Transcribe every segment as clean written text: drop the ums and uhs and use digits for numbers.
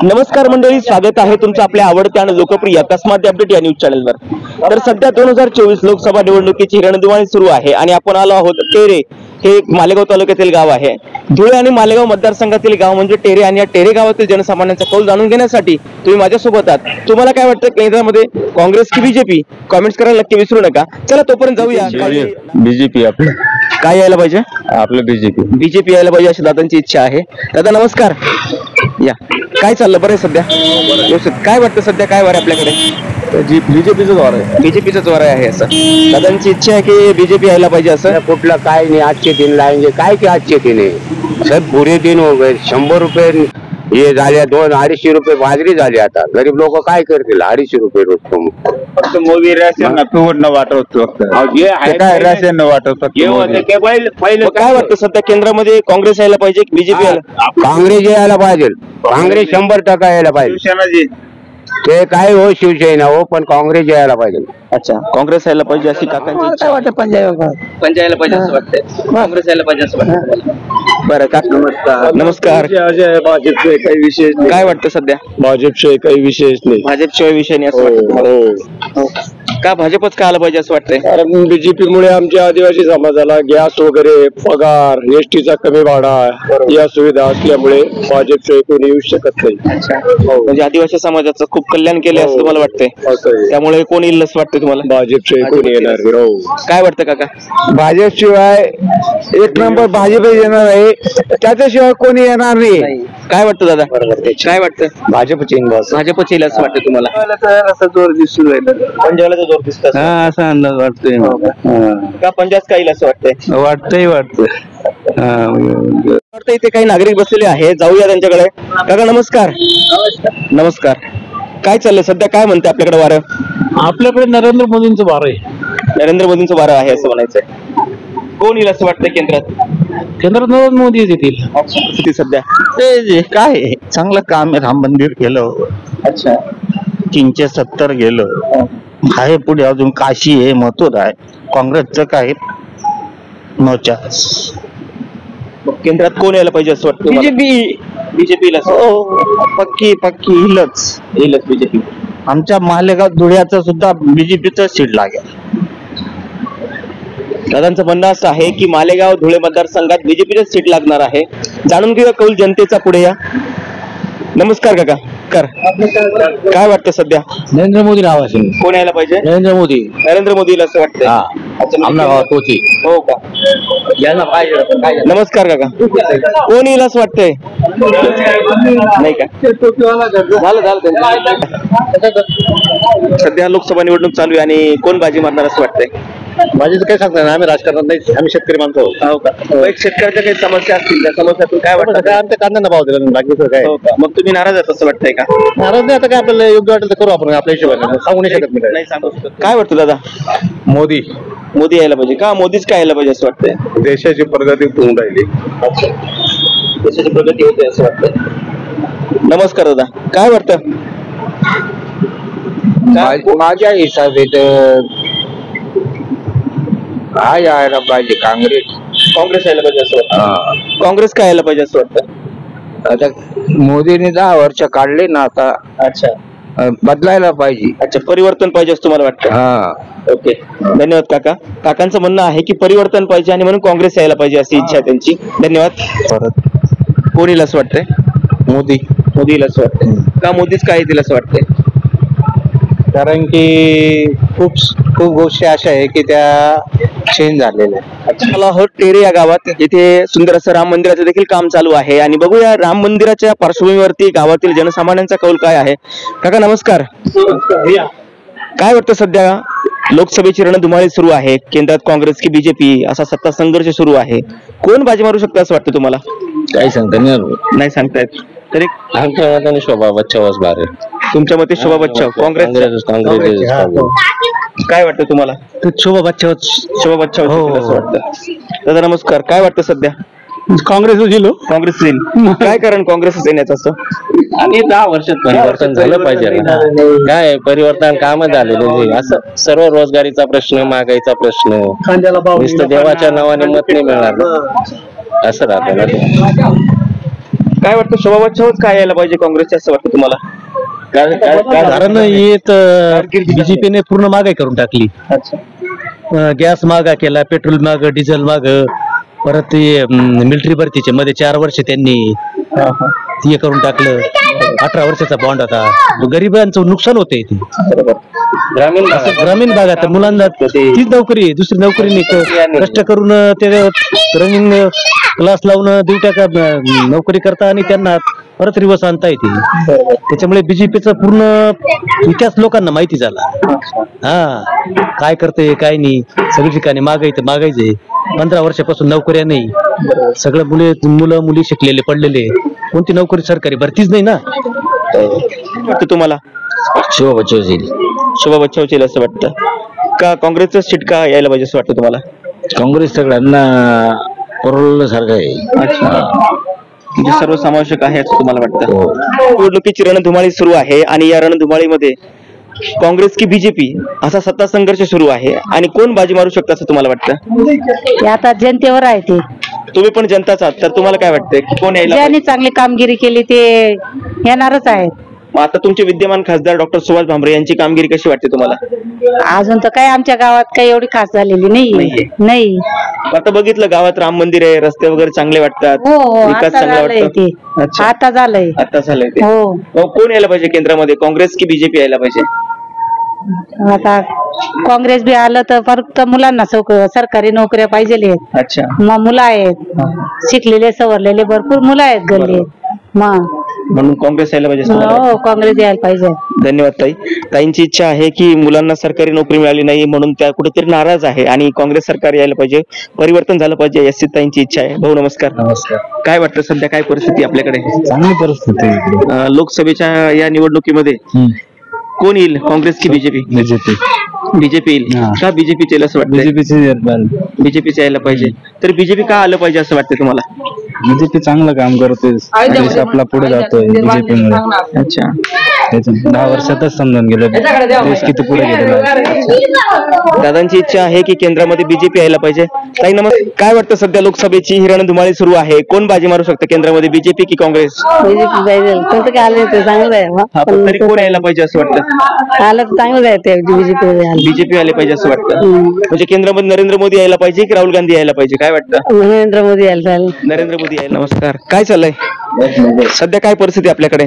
नमस्कार मंडळी, स्वागत आहे तुमचं आपल्या आवडत्या आणि लोकप्रिय अकस्मात अपडेट या न्यूज चॅनलवर। तर सध्या 2024 लोकसभा निवडणुकीची रणधुमाळी सुरू आहे आणि आपण आलो आहोत टेरे, हे मालेगाव तालुक्यातील गाव आहे। धुळे आणि मालेगाव मतदारसंघातील गाव म्हणजे टेरे आणि या टेरे गावातील जनसामान्यांचा कौल जाणून घेण्यासाठी तुम्ही माझ्यासोबत आहात। तुम्हाला काय वाटतं, केंद्रामध्ये काँग्रेस की बीजेपी? कमेंट्स करायला नक्की विसरू नका। चला तोपर्यंत जाऊया। बीजेपी आपलं काय यायला पाहिजे? आपलं बीजेपी यायला पाहिजे अशी दादांची इच्छा आहे। दादा नमस्कार, या काय चाललं? बरं सध्या काय वाटतं? सध्या काय वार आपल्याकडे? बीजेपीचं वार आहे। बीजेपीचाच वार आहे असं दादांची इच्छा आहे की बीजेपी यायला पाहिजे असं? कुठला काय नाही, आजचे दिन लाएंगे काय की आजचे दिन आहे सर, पुरे दिन हो गए। 100 रुपये हे झाले, 200-250 रुपये बाजरी झाली। आता गरीब लोक काय करतील? 250 रुपये रोज फक्त मोदी राशन न वाटवतो, काय राशन वाटवतो। मग काय वाटतं सध्या केंद्रामध्ये काँग्रेस यायला पाहिजे की बीजेपी यायला? काँग्रेस यायला पाहिजे। काँग्रेस 100% यायला पाहिजे। ते काय हो, शिवसेना हो, पण काँग्रेस यायला पाहिजे। अच्छा, काँग्रेस यायला पाहिजे अशी काकांची इच्छा वाटतं? पंजा यायला पाहिजे असं वाटतंय, काँग्रेस यायला पाहिजे असं वाटतं। बरं काका नमस्कार। भाजपशिवाय काही विशेष नाही। काय वाटतं सध्या? भाजपशिवाय काही विशेष नाही। भाजपशिवाय विषय नाही असं वाटतं का? भाजपच का आलं पाहिजे असं वाटतंय? कारण बीजेपी मुळे आमच्या आदिवासी समाजाला गॅस वगैरे, पगार, एसटीचा कमी भाडा या सुविधा असल्यामुळे भाजपशिवाय कोणी येऊ शकत नाही। म्हणजे आदिवासी समाजाचं खूप कल्याण केले असं तुम्हाला वाटतंय, त्यामुळे कोण येईल असं वाटतं तुम्हाला? भाजपशिवाय कोणी येणार नाही। काय वाटतं काका? भाजपशिवाय एक नंबर भाजप येणार आहे, त्याच्याशिवाय कोणी येणार नाही। काय वाटतं दादा? काय वाटतं? भाजपच भाजपच येईल असं वाटतं तुम्हाला? असा जोर दिसून राहिला, पंजाबला जोर दिसतो असा अंदाज वाटतोय का? पंजाब का येईल असं वाटतंय? वाटतं इथे काही नागरिक बसलेले आहे, जाऊया त्यांच्याकडे। काका नमस्कार। नमस्कार। काय चाललंय सध्या? काय म्हणते आपल्याकडे वारं? आपल्याकडे नरेंद्र मोदींचं वार आहे। नरेंद्र मोदींचं वारं आहे असं म्हणायचंय। कोण येईल असं वाटतं केंद्रात? केंद्रात नरेंद्र मोदी येतील। किती सध्या? ते काय चांगलं काम आहे, राम मंदिर केलं। अच्छा, 370 गेलं आहे, पुढे अजून काशी आहे, मथुरा आहे। काँग्रेसचं काय नो चान्स। केंद्रात कोण यायला पाहिजे असं वाटतं? बीजेपीला पक्की येईलच बीजेपी। आमच्या मालेगाव धुळ्याचं सुद्धा बीजेपीचं सीट लागेल। दादांचं म्हणणं असं आहे की मालेगाव धुळे मतदारसंघात बीजेपीच सीट लागणार आहे। जाणून घेऊया कौल जनतेचा। पुढे या। नमस्कार काका। काय वाटतं सध्या? नरेंद्र मोदी नाव असेल। कोण यायला पाहिजे? नरेंद्र मोदी असं वाटतंय। आमच्या गावात होती। हो का? यायला पाहिजे। नमस्कार काका। कोण येईल असं वाटतंय? नाही का? झालं सध्या लोकसभा निवडणूक चालू आहे आणि कोण बाजी मारणार असं वाटतंय? माझी काय सांगता ना, आम्ही राजकारणात नाही, आम्ही शेतकरी माणसं आहोत। हो का? एक शेतकऱ्याच्या काही समस्या असतील, त्या समस्यातून काय वाटतं? काय आमच्या कांद्यांना भाव दिला, बाकीचं काय? हो का? मग तुम्ही नाराज आहात असं वाटतंय का? नाराज नाही, आता काय आपल्याला योग्य वाटेल तर करू आपण आपल्या हिशोबाने, सांगू नाही शकत मी। नाही सांगू शकत। काय वाटतं दादा? मोदी यायला पाहिजे का? मोदीच काय यायला पाहिजे असं वाटतंय? देशाची प्रगती होऊन राहिली। देशाची प्रगती होते असं वाटतंय। नमस्कार दादा। काय वाटतं? माझ्या हिसाबे हा यायला पाहिजे काँग्रेस यायला पाहिजे असं वाटतं। काँग्रेस काय यायला पाहिजे असं वाटतं? आता मोदीने 10 वर्ष काढले ना, आता अच्छा, बदलायला पाहिजे। अच्छा, परिवर्तन पाहिजे असं तुम्हाला वाटतं? ओके, धन्यवाद काका। काकांचं म्हणणं आहे की परिवर्तन पाहिजे आणि म्हणून काँग्रेस यायला पाहिजे अशी इच्छा आहे त्यांची। धन्यवाद। परत कोण येईल असं वाटतंय? मोदी येईल असं वाटतंय का? मोदीच काय येतील असं वाटतंय? कारण की खूप गोष्टी अशा आहे की त्या चेंज झालेल्या आहेत। मला हो टेरे या गावात इथे सुंदर असं राम मंदिराचं देखील काम चालू आहे आणि बघूया राम मंदिराच्या पार्श्वभूमीवरती गावातील जनसामान्यांचा कौल काय आहे। काका नमस्कार। काय वाटतं सध्या लोकसभेची रणधुमाळी सुरू आहे, केंद्रात काँग्रेस की बीजेपी असा सत्ता संघर्ष सुरू आहे, कोण बाजी मारू शकतं असं वाटतं तुम्हाला? काही सांगता नाही सांगतायत तरी आमच्या मताने शोभा बच्चावच बारे। तुमच्या मते शोभा बच्चाव काँग्रेस? काय वाटतं तुम्हाला? शोभा बच्चाव असं वाटतं। दादा नमस्कार। काय वाटतं सध्या? काँग्रेस येईल। काय कारण काँग्रेस येण्याचं असं? आणि 10 वर्षात परिवर्तन झालं पाहिजे। काय परिवर्तन काम झालेलं असं सर्व रोजगारीचा प्रश्न, महागाईचा प्रश्न, नुसतं देवाच्या नावाने मत नाही मिळणार असं राहतं ना। काय वाटतं शोभा बच्चावच काय यायला पाहिजे काँग्रेसचे असं वाटतं तुम्हाला? कारण येत बीजेपीने पूर्ण महागाई करून टाकली. गॅस महागा केला, पेट्रोल महाग, डिझेल महाग, परत ते मिलिटरी भरतीचे मध्ये 4 वर्ष त्यांनी हे करून टाकलं. 18 वर्षाचा बॉन्ड होता. गरिबांचं नुकसान होते इथे. ग्रामीण भागात मुलांना तीच नोकरी, दुसरी नोकरी नाही, कष्ट करून ते रनिंग क्लास लावून दिवट्या नोकरी करता आणि त्यांना परत रिवर्स आणता येते. त्याच्यामुळे बीजेपीचा पूर्ण इतिहास लोकांना माहिती झाला. काय करते काय नाही, सगळी ठिकाणी मागायचे. 15 वर्षापासून नोकऱ्या नाही, सगळं मुलं मुली शिकलेले पडलेले, कोणती नोकरी सरकारी भरतीच नाही ना. वाटतं तुम्हाला शोभा बच्चाव येईल. शोभा बच्चाव येईल असं वाटतं का? काँग्रेसचं सीट का यायला पाहिजे असं वाटतं तुम्हाला? काँग्रेस सगळ्यांना परवडल्यासारखं आहे. म्हणजे सर्वसमावेशक आहे असं तुम्हाला वाटतं? निवडणुकीची रणधुमाळी सुरू आहे आणि या रणधुमाळीमध्ये काँग्रेस की बीजेपी असा सत्ता संघर्ष सुरू आहे आणि कोण बाजी मारू शकतं असं तुम्हाला वाटतं? ते आता जनतेवर आहे. ते तुम्ही पण जनताच आहात, तर तुम्हाला काय वाटतंय की कोण यायला ज्यांनी चांगली कामगिरी केली ते येणारच आहेत. मग आता तुमचे विद्यमान खासदार डॉक्टर सुभाष भामरे यांची कामगिरी कशी वाटते तुम्हाला? अजून तर काय आमच्या गावात काही एवढी खास झालेली नाही. आता बघितलं गावात राम मंदिर आहे, रस्ते वगैरे चांगले वाटतात, हो विकास आता चांगला झालंय वाटतो. ते. अच्छा. आता झालंय. आता झालंय ते. हो मग कोण यायला पाहिजे केंद्रामध्ये, काँग्रेस की बीजेपी यायला पाहिजे? आता काँग्रेस बी आलं तर फक्त मुलांना सरकारी नोकऱ्या पाहिजे. अच्छा. मग मुलं आहेत शिकलेले सवरलेले, भरपूर मुलं आहेत गल्लीत. मग म्हणून काँग्रेस यायला पाहिजे असं मला वाटतं. हो काँग्रेस यायला पाहिजे. धन्यवाद ताई. ताईंची इच्छा आहे की मुलांना सरकारी नोकरी मिळाली नाही म्हणून त्या कुठेतरी नाराज आहे आणि काँग्रेस सरकार यायला पाहिजे, परिवर्तन झालं पाहिजे अशी ताईंची इच्छा आहे. भाऊ नमस्कार. नमस्कार. काय वाटतं सध्या काय परिस्थिती आपल्याकडे? चांगली परिस्थिती आहे. लोकसभेच्या या निवडणुकीमध्ये कोण येईल, काँग्रेस की बीजेपी? बीजेपी येईल का? बीजेपी येईल असं वाटतं? बीजेपीचे यायला पाहिजे. तर बीजेपी का आलं पाहिजे असं वाटतं तुम्हाला? बीजेपी चांगलं काम करतोय, देश आपला पुढे जातोय बीजेपी मुळे. अच्छा. 10 वर्षातच समजून गेलं देश किती पुढे गेलेला. दादांची इच्छा आहे की केंद्रामध्ये बीजेपी यायला पाहिजे. ताई नमस्कार. काय वाटतं सध्या लोकसभेची ही रणधुमाळी सुरू आहे, कोण बाजी मारू शकतं केंद्रामध्ये, बीजेपी की काँग्रेस? बीजेपी पाहिजे. कोणतं काय आलं ते चांगलं आहे. पण तरी कोण यायला पाहिजे असं वाटतं? आलं तर चांगलं आहे ते बीजेपी. बीजेपी आले पाहिजे असं वाटतं. म्हणजे केंद्रामध्ये नरेंद्र मोदी यायला पाहिजे की राहुल गांधी यायला पाहिजे, काय वाटतं? नरेंद्र मोदी यायला पाहिजे. नरेंद्र मोदी यायला. नमस्कार. काय चाललंय सध्या, काय परिस्थिती आपल्याकडे?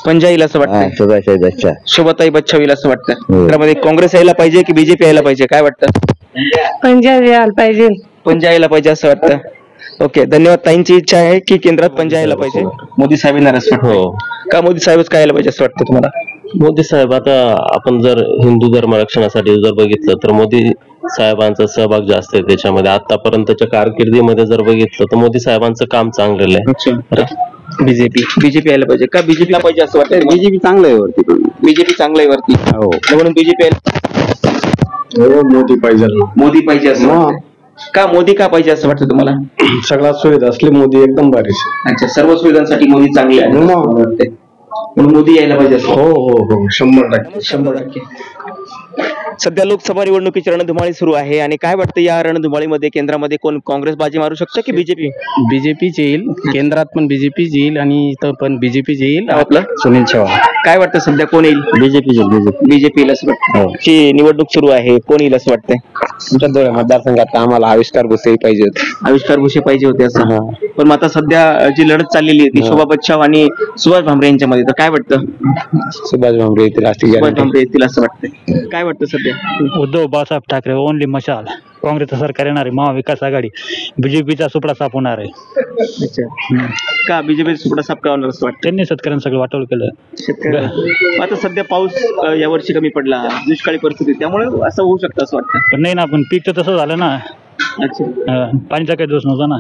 पंजा येईल असं वाटतं. शोभाताई बच्चाव येईल असं वाटतं. केंद्रामध्ये काँग्रेस यायला पाहिजे की बीजेपी यायला पाहिजे, काय वाटतं? पंजाब यायला पाहिजे. पंजा यायला पाहिजे असं वाटतं. ओके, धन्यवाद. ताईंची इच्छा आहे की केंद्रात पंजा यायला पाहिजे. मोदी साहेब येणार असं वाटतं का? मोदी साहेबच काय यायला पाहिजे असं वाटतं तुम्हाला? मोदी साहेब, आता आपण जर हिंदू धर्म रक्षणासाठी जर बघितलं तर मोदी साहेबांचा सहभाग जास्त आहे त्याच्यामध्ये. आतापर्यंतच्या कारकिर्दीमध्ये जर बघितलं तर मोदी साहेबांचं काम चांगलेलं आहे. बीजेपी यायला पाहिजे का? बीजेपीला पाहिजे असं वाटतं? बीजेपी चांगलं आहे वरती. बीजेपी चांगलं आहे वरती, म्हणून बीजेपी मोदी पाहिजे. मोदी पाहिजे असं वाटतं का? मोदी का पाहिजे असं वाटतं तुम्हाला? सगळ्या सुविधा असली मोदी एकदम भारी. अच्छा, सर्व सुविधांसाठी मोदी चांगले आहे म्हणून मोदी यायला पाहिजे असं? हो 100%. 100%. सध्या लोकसभा निवडणुकीची रणधुमाळी सुरू आहे आणि काय वाटतं या रणधुमाळीमध्ये केंद्रामध्ये कोण, काँग्रेस बाजी मारू शकतं की बीजेपी? बीजेपीच येईल केंद्रात, पण बीजेपीच येईल आणि इथं पण बीजेपीच येईल. आपलं सुनील चव्हाण. काय वाटतं सध्या कोण येईल? बीजेपी बीजेपी येईल असं वाटतं. ची निवडणूक सुरू आहे, कोण येईल असं वाटतंय? आमच्या दोन मतदारसंघात आम्हाला आविष्कार भुसे पाहिजे होते. आविष्कार भुसे पाहिजे होते असं. पण आता सध्या जी लढत चाललेली आहे ती शोभा बच्चाव आणि सुभाष भामरे यांच्यामध्ये, तर काय वाटतं? सुभाष भामरे येतील असं सुभाष भामरे येतील असं वाटतंय. काय वाटतं सध्या? उद्धव बाळासाहेब ठाकरे ओनली मशाल. काँग्रेसचं सरकार येणार आहे, महाविकास आघाडी. बीजेपीचा सुपडा साफ होणार आहे. अच्छा. का बीजेपी सुपडा साफ का होणार असं वाटतं? त्यांनी शेतकऱ्यांना सगळं वाटवलं केलं. शेतकऱ्यांना आता सध्या पाऊस यावर्षी कमी पडला, दुष्काळी परिस्थिती, त्यामुळे असं होऊ शकतं असं वाटतं. पण नाही ना, पण पीक तर तसं झालं ना. अच्छा. पाणीचा काही दोष नव्हता ना.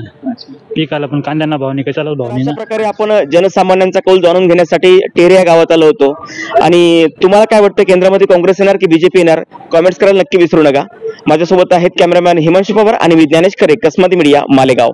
पीक आला पण कांद्यांना भाव नाही, कशाला भाव नाही अशा ना. प्रकारे आपण जनसामान्यांचा कौल जाणून घेण्यासाठी टेरे या गावात आलो होतो. आणि तुम्हाला काय वाटतं, केंद्रामध्ये काँग्रेस येणार की बीजेपी येणार? कॉमेंट्स करायला नक्की विसरू नका. माझ्यासोबत आहेत कॅमेरामॅन हिमांशू पवार आणि मी ज्ञानेश खरे, कसमाती मीडिया, मालेगाव.